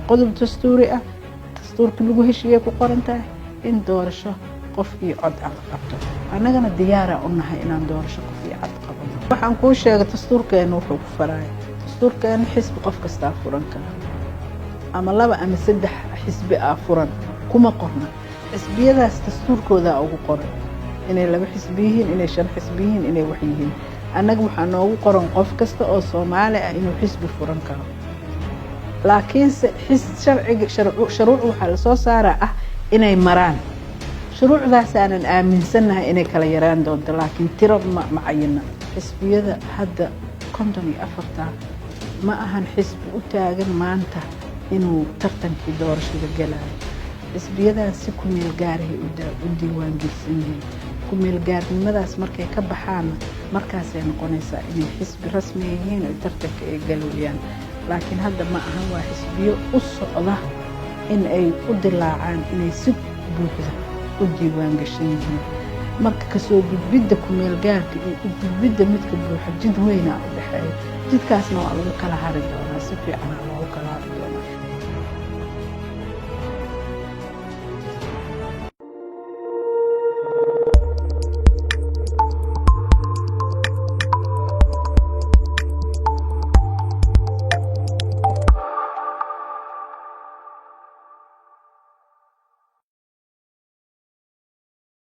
qodob dastuuri ah dastuurka lagu heshiiyay ku qoran tahay in doorasho qof iyo cod aan qabto annagana diyaara u nahay inaan doorasho qof iyo cod qabano waxaan kuu sheegay dastuurkeena wuxuu ku faraay dastuurkeena xisbi qof kasta furan kara ama 2 ama 3 xisbi furan kuma qorna xisbiyadaas dastuurkooda ugu qoran inay 2 xisbi yihiin inay 5 xisbi yihiin inay wax yihiin annaga waxaa noogu qoran qof kasta oo Soomaali ah inuu xisbi furan karo laakiin sharciga waxaa la soo saaraa inay maraan shuruucdaas aanan aaminsanahay inay kala yaraan doonto laakiin tiro macayina xisbiyada hadda 54 ma ahan xisbi u taagan maanta inuu tartankii doorashada galayo xisbiyadan si ku meel gaarahay u diiwaan gelsan ku meel gaarnimadaas markay ka baxaan markaas ay noqonaysaa inay xisbi rasmi yihiin oo tartanka ay galayaan laakiin hadda ma ahan waa xisbiyo u socda in ay u dilaacaan inay si buuxda u diiwaan gashan yihiin marka kasoo gudbidda ku meel gaarka iyo u gudbidda midka buuxa jid weyn ah u dhaxeeyo jidkaasna waa lagu kala hari doonaa si fiican